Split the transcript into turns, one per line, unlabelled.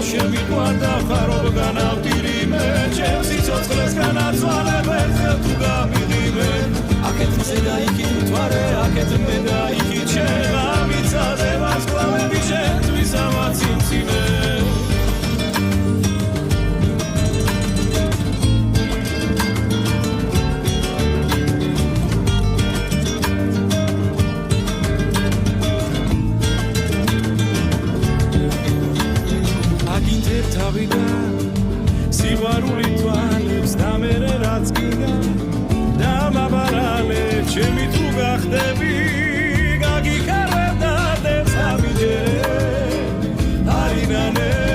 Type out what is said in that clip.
შემიყვარდა ხარობ განავტირი მე ჩემს სიცოცხლეს განაცვალებენ ხელ თუ გამიდიმე აქეთ მზე და იქით მთვარე აქეთ მე და იქით შეღამიცაზე ვარსკვლავები შენთვის ამაცინცინე სიყვარული თვალებს და მერე რაც გიგა დამაბარალე ჩემი თუ გახდები გაგიკარებ და დებს ამიჯერე არინანე